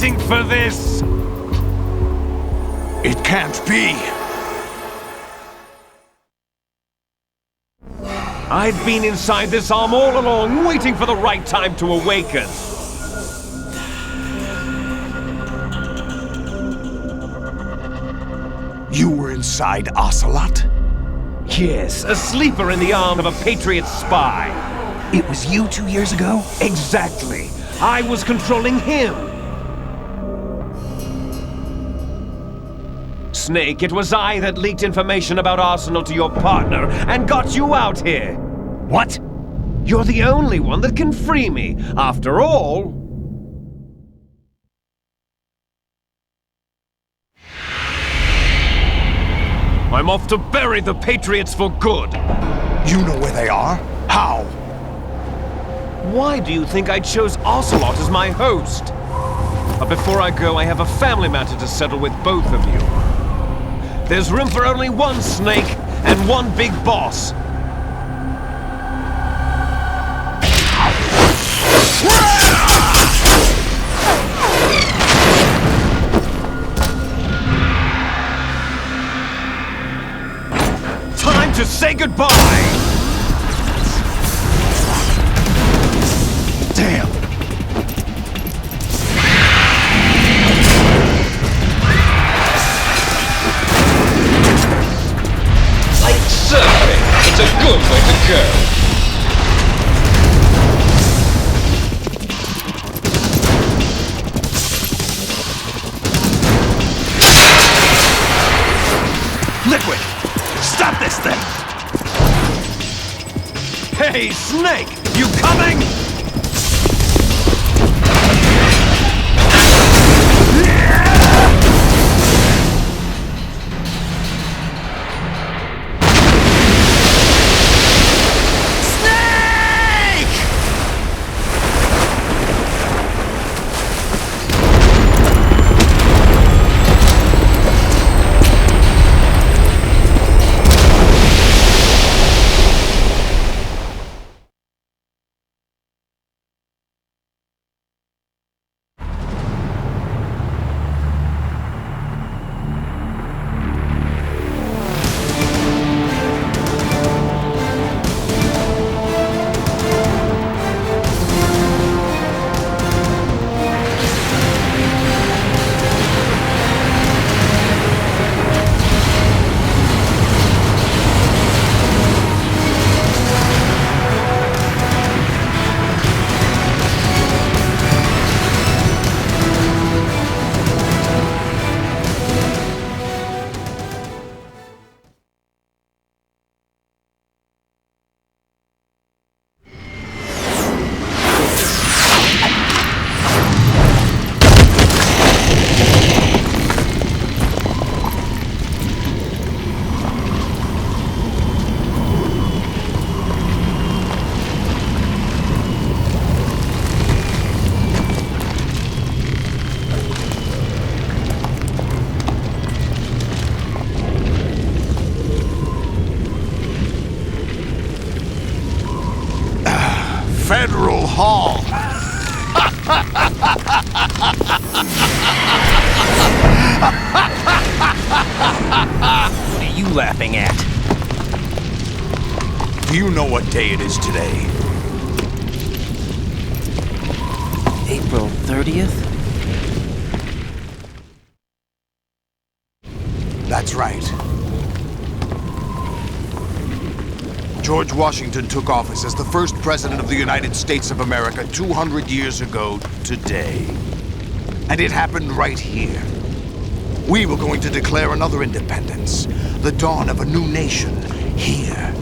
waiting for this! It can't be! I've been inside this arm all along, waiting for the right time to awaken. You were inside Ocelot? Yes, a sleeper in the arm of a Patriot spy. It was you 2 years ago? Exactly. I was controlling him. Snake, it was I that leaked information about Arsenal to your partner and got you out here. What? You're the only one that can free me. After all... I'm off to bury the Patriots for good. You know where they are? How? Why do you think I chose Ocelot as my host? But before I go, I have a family matter to settle with both of you. There's room for only one Snake and one big boss. Time to say goodbye! Damn! Like surfing, it's a good way to go. Liquid! Stop this thing! Hey, Snake! You coming? Federal Hall! What are you laughing at? Do you know what day it is today? April 30th? That's right. George Washington took office as the first president of the United States of America 200 years ago today. And it happened right here. We were going to declare another independence, the dawn of a new nation, here.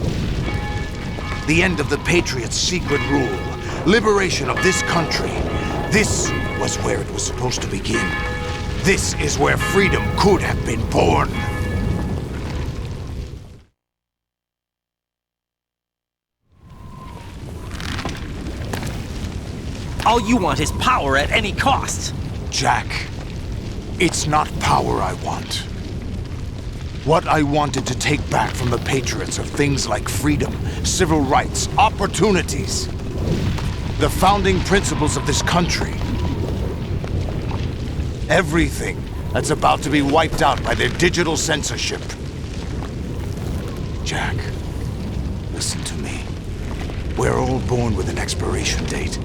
The end of the Patriots' secret rule, liberation of this country. This was where it was supposed to begin. This is where freedom could have been born. All you want is power at any cost. Jack, it's not power I want. What I wanted to take back from the Patriots are things like freedom, civil rights, opportunities. The founding principles of this country. Everything that's about to be wiped out by their digital censorship. Jack, listen to me. We're all born with an expiration date.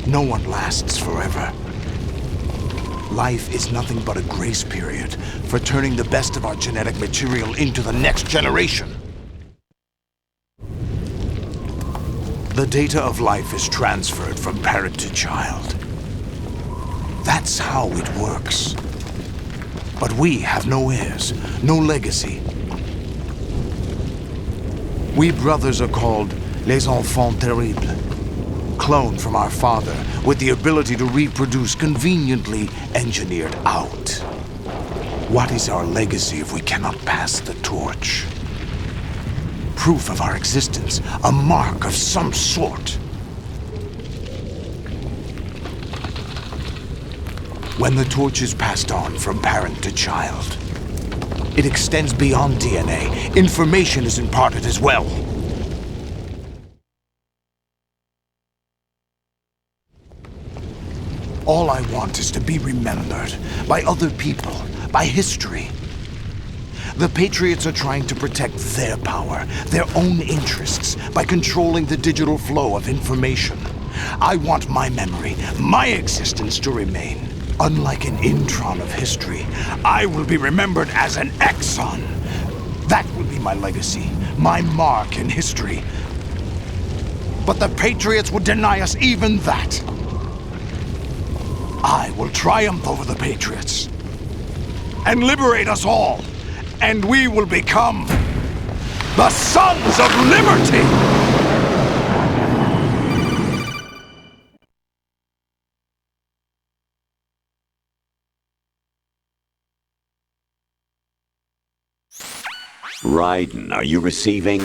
No one lasts forever. Life is nothing but a grace period for turning the best of our genetic material into the next generation. The data of life is transferred from parent to child. That's how it works. But we have no heirs, no legacy. We brothers are called les enfants terribles, cloned from our father with the ability to reproduce conveniently engineered out. What is our legacy if we cannot pass the torch? Proof of our existence, a mark of some sort. When the torch is passed on from parent to child, it extends beyond DNA. Information is imparted as well. All I want is to be remembered by other people, by history. The Patriots are trying to protect their power, their own interests, by controlling the digital flow of information. I want my memory, my existence to remain. Unlike an intron of history, I will be remembered as an exon. That will be my legacy, my mark in history. But the Patriots would deny us even that. I will triumph over the Patriots and liberate us all, and we will become the Sons of Liberty! Raiden, are you receiving?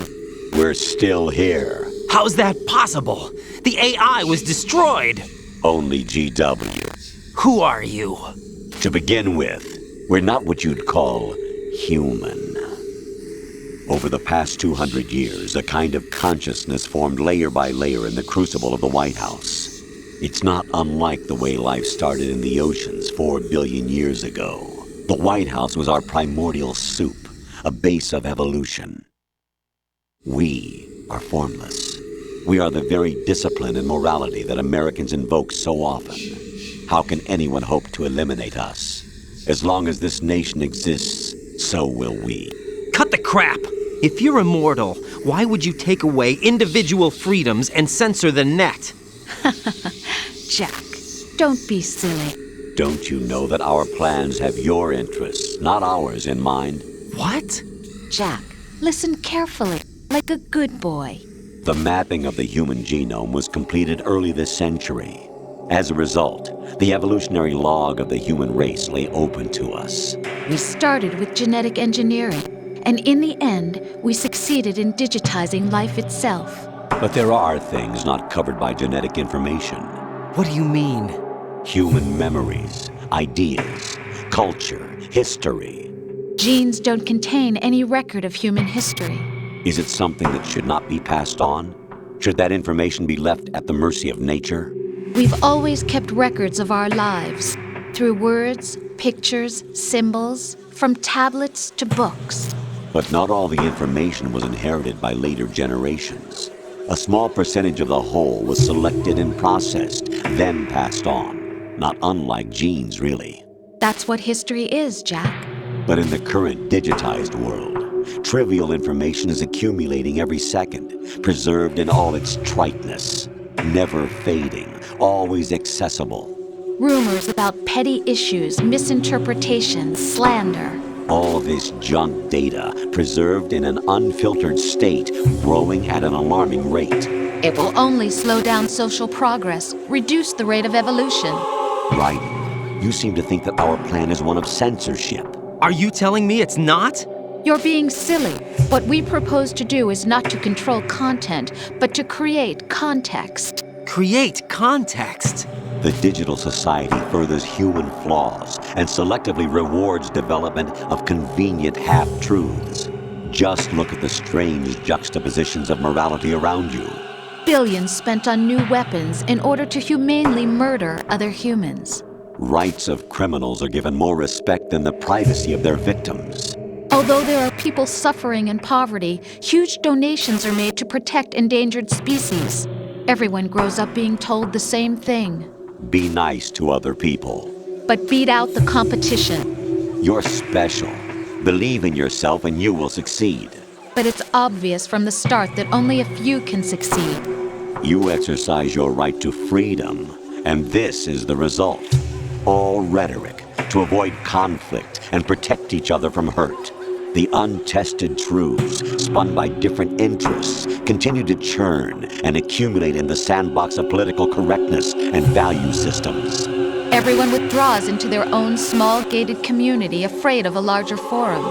We're still here. How's that possible? The AI was destroyed. Only GW. Who are you? To begin with, we're not what you'd call human. Over the past 200 years, a kind of consciousness formed layer by layer in the crucible of the White House. It's not unlike the way life started in the oceans 4 billion years ago. The White House was our primordial soup, a base of evolution. We are formless. We are the very discipline and morality that Americans invoke so often. How can anyone hope to eliminate us? As long as this nation exists, so will we. Cut the crap! If you're immortal, why would you take away individual freedoms and censor the net? Jack, don't be silly. Don't you know that our plans have your interests, not ours, in mind? What? Jack, listen carefully, like a good boy. The mapping of the human genome was completed early this century. As a result, the evolutionary log of the human race lay open to us. We started with genetic engineering, and in the end, we succeeded in digitizing life itself. But there are things not covered by genetic information. What do you mean? Human memories, ideas, culture, history. Genes don't contain any record of human history. Is it something that should not be passed on? Should that information be left at the mercy of nature? We've always kept records of our lives, through words, pictures, symbols, from tablets to books. But not all the information was inherited by later generations. A small percentage of the whole was selected and processed, then passed on. Not unlike genes, really. That's what history is, Jack. But in the current digitized world, trivial information is accumulating every second, preserved in all its triteness, never fading, always accessible. Rumors about petty issues, misinterpretations, slander. All this junk data, preserved in an unfiltered state, growing at an alarming rate. It will only slow down social progress, reduce the rate of evolution. Raiden, you seem to think that our plan is one of censorship. Are you telling me it's not? You're being silly. What we propose to do is not to control content, but to create context. Create context? The digital society furthers human flaws and selectively rewards development of convenient half-truths. Just look at the strange juxtapositions of morality around you. Billions spent on new weapons in order to humanely murder other humans. Rights of criminals are given more respect than the privacy of their victims. Although there are people suffering in poverty, huge donations are made to protect endangered species. Everyone grows up being told the same thing. Be nice to other people. But beat out the competition. You're special. Believe in yourself and you will succeed. But it's obvious from the start that only a few can succeed. You exercise your right to freedom, and this is the result. All rhetoric to avoid conflict and protect each other from hurt. The untested truths, spun by different interests, continue to churn and accumulate in the sandbox of political correctness and value systems. Everyone withdraws into their own small gated community, afraid of a larger forum.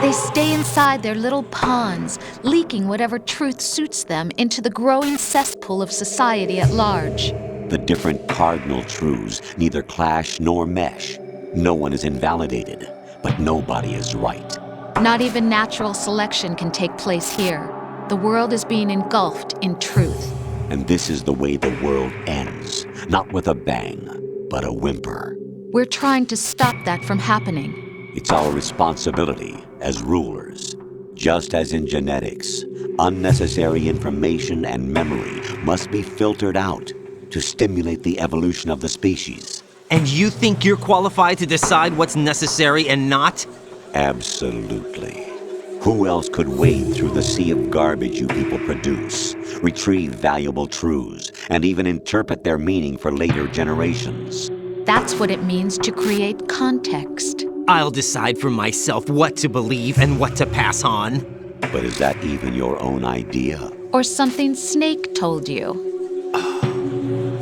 They stay inside their little ponds, leaking whatever truth suits them into the growing cesspool of society at large. The different cardinal truths neither clash nor mesh. No one is invalidated, but nobody is right. Not even natural selection can take place here. The world is being engulfed in truth. And this is the way the world ends, not with a bang, but a whimper. We're trying to stop that from happening. It's our responsibility as rulers. Just as in genetics, unnecessary information and memory must be filtered out to stimulate the evolution of the species. And you think you're qualified to decide what's necessary and not? Absolutely. Who else could wade through the sea of garbage you people produce, retrieve valuable truths, and even interpret their meaning for later generations? That's what it means to create context. I'll decide for myself what to believe and what to pass on. But is that even your own idea? Or something Snake told you.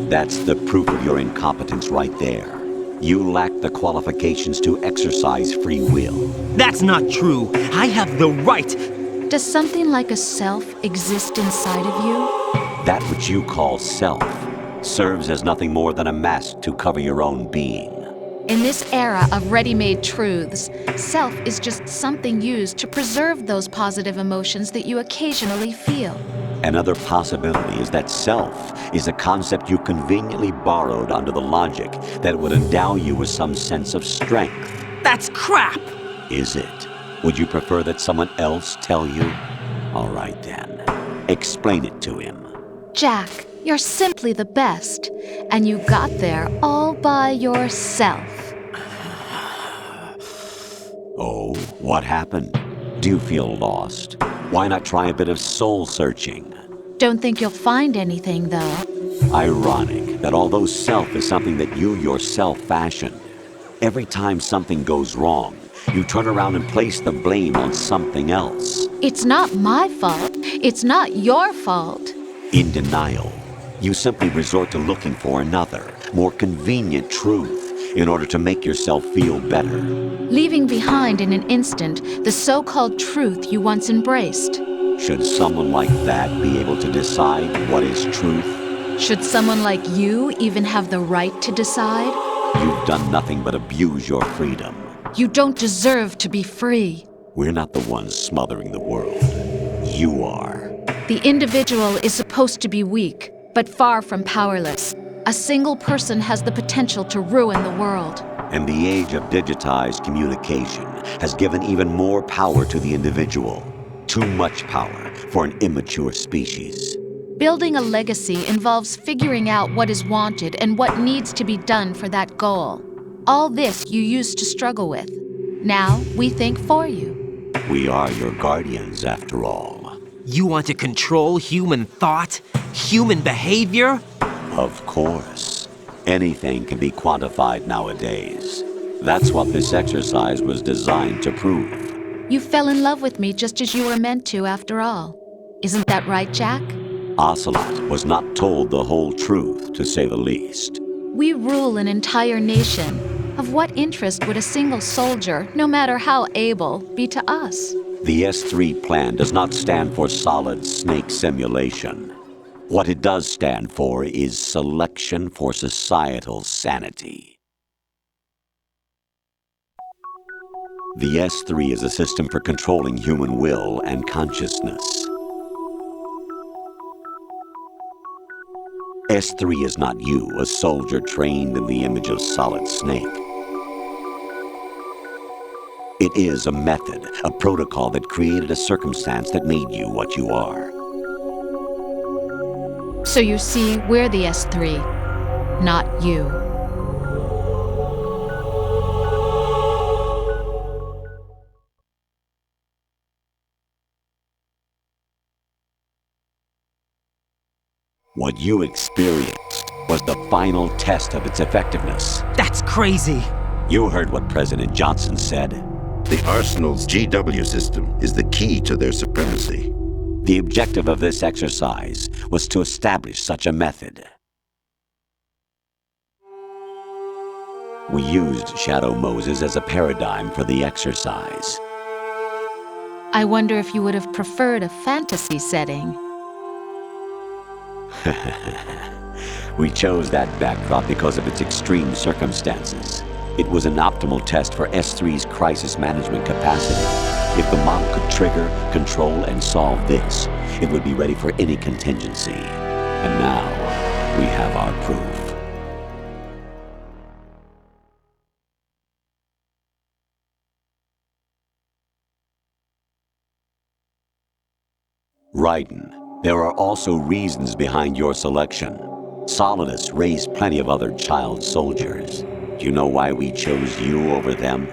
That's the proof of your incompetence right there. You lack the qualifications to exercise free will. That's not true. I have the right. Does something like a self exist inside of you? That which you call self serves as nothing more than a mask to cover your own being. In this era of ready-made truths, self is just something used to preserve those positive emotions that you occasionally feel. Another possibility is that self is a concept you conveniently borrowed under the logic that would endow you with some sense of strength. That's crap! Is it? Would you prefer that someone else tell you? All right then. Explain it to him. Jack, you're simply the best, and you got there all by yourself. Oh, what happened? Do you feel lost? Why not try a bit of soul searching? Don't think you'll find anything, though. Ironic that although self is something that you yourself fashioned, every time something goes wrong, you turn around and place the blame on something else. It's not my fault. It's not your fault. In denial, you simply resort to looking for another, more convenient truth in order to make yourself feel better. Leaving behind in an instant the so-called truth you once embraced. Should someone like that be able to decide what is truth? Should someone like you even have the right to decide? You've done nothing but abuse your freedom. You don't deserve to be free. We're not the ones smothering the world. You are. The individual is supposed to be weak, but far from powerless. A single person has the potential to ruin the world. And the age of digitized communication has given even more power to the individual. Too much power for an immature species. Building a legacy involves figuring out what is wanted and what needs to be done for that goal. All this you used to struggle with. Now we think for you. We are your guardians, after all. You want to control human thought? Human behavior? Of course. Anything can be quantified nowadays. That's what this exercise was designed to prove. You fell in love with me just as you were meant to, after all. Isn't that right, Jack? Ocelot was not told the whole truth, to say the least. We rule an entire nation. Of what interest would a single soldier, no matter how able, be to us? The S3 plan does not stand for solid snake simulation. What it does stand for is selection for societal sanity. The S3 is a system for controlling human will and consciousness. S3 is not you, a soldier trained in the image of Solid Snake. It is a method, a protocol that created a circumstance that made you what you are. So you see, we're the S3, not you. What you experienced was the final test of its effectiveness. That's crazy. You heard what President Johnson said. The Arsenal's GW system is the key to their supremacy. The objective of this exercise was to establish such a method. We used Shadow Moses as a paradigm for the exercise. I wonder if you would have preferred a fantasy setting. We chose that backdrop because of its extreme circumstances. It was an optimal test for S3's crisis management capacity. If the model could trigger, control, and solve this, it would be ready for any contingency. And now, we have our proof. Raiden, there are also reasons behind your selection. Solidus raised plenty of other child soldiers. Do you know why we chose you over them?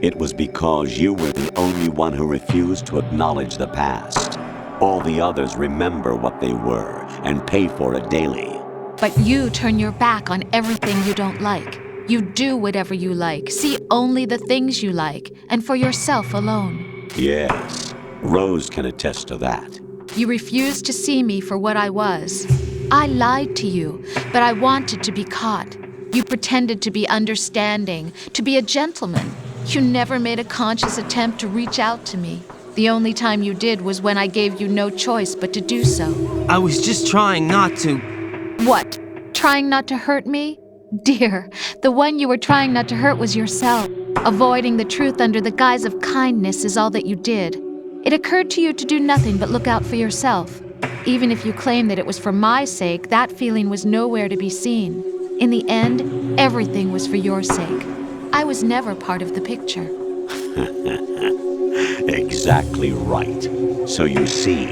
It was because you were the only one who refused to acknowledge the past. All the others remember what they were and pay for it daily. But you turn your back on everything you don't like. You do whatever you like, see only the things you like, and for yourself alone. Yes, Rose can attest to that. You refused to see me for what I was. I lied to you, but I wanted to be caught. You pretended to be understanding, to be a gentleman. You never made a conscious attempt to reach out to me. The only time you did was when I gave you no choice but to do so. I was just trying not to. What? Trying not to hurt me? Dear, the one you were trying not to hurt was yourself. Avoiding the truth under the guise of kindness is all that you did. It occurred to you to do nothing but look out for yourself. Even if you claim that it was for my sake, that feeling was nowhere to be seen. In the end, everything was for your sake. I was never part of the picture. Exactly right. So you see,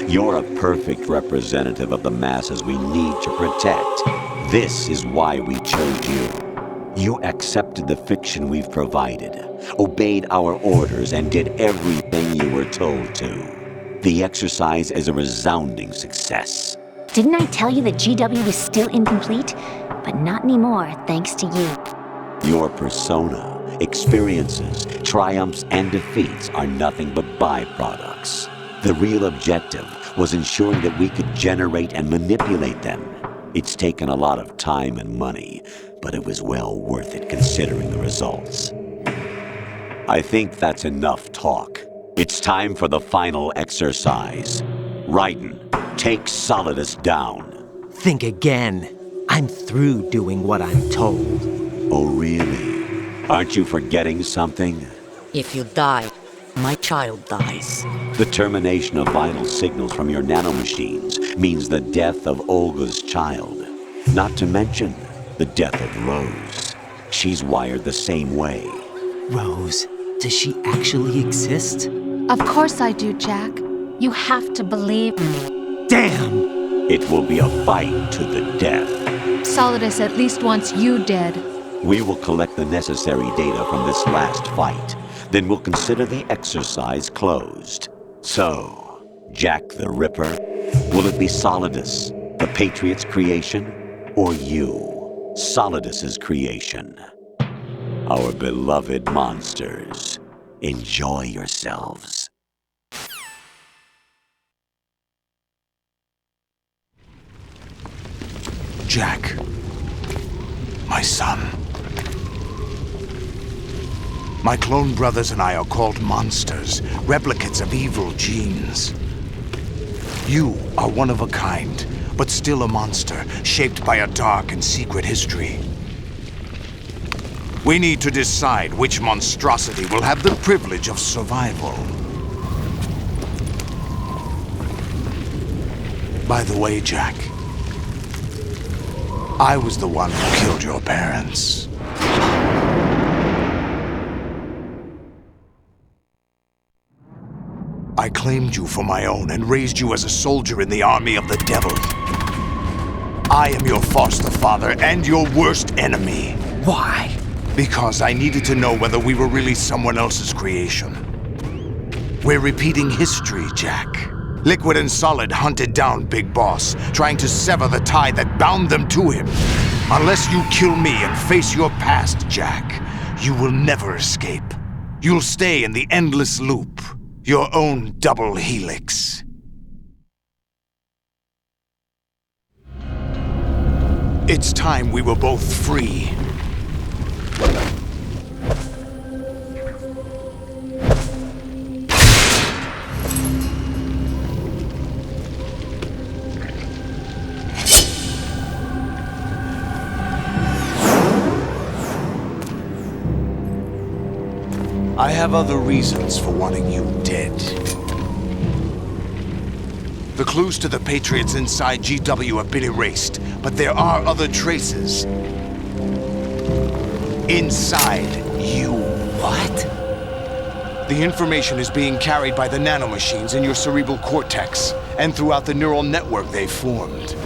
you're a perfect representative of the masses we need to protect. This is why we chose you. You accepted the fiction we've provided, obeyed our orders, and did everything you were told to. The exercise is a resounding success. Didn't I tell you that GW was still incomplete? But not anymore, thanks to you. Your persona, experiences, triumphs, and defeats are nothing but byproducts. The real objective was ensuring that we could generate and manipulate them. It's taken a lot of time and money, but it was well worth it considering the results. I think that's enough talk. It's time for the final exercise. Raiden, take Solidus down. Think again. I'm through doing what I'm told. Oh, really? Aren't you forgetting something? If you die, my child dies. The termination of vital signals from your nanomachines means the death of Olga's child. Not to mention the death of Rose. She's wired the same way. Rose, does she actually exist? Of course I do, Jack. You have to believe me. Damn! It will be a fight to the death. Solidus at least wants you dead. We will collect the necessary data from this last fight. Then we'll consider the exercise closed. So, Jack the Ripper, will it be Solidus, the Patriot's creation, or you, Solidus's creation? Our beloved monsters, enjoy yourselves. Jack, my son. My clone brothers and I are called monsters, replicates of evil genes. You are one of a kind, but still a monster, shaped by a dark and secret history. We need to decide which monstrosity will have the privilege of survival. By the way, Jack, I was the one who killed your parents. I claimed you for my own and raised you as a soldier in the army of the devil. I am your foster father and your worst enemy. Why? Because I needed to know whether we were really someone else's creation. We're repeating history, Jack. Liquid and Solid hunted down Big Boss, trying to sever the tie that bound them to him. Unless you kill me and face your past, Jack, you will never escape. You'll stay in the endless loop, your own double helix. It's time we were both free. I have other reasons for wanting you dead. The clues to the Patriots inside GW have been erased, but there are other traces. Inside you. What? The information is being carried by the nanomachines in your cerebral cortex, and throughout the neural network they formed.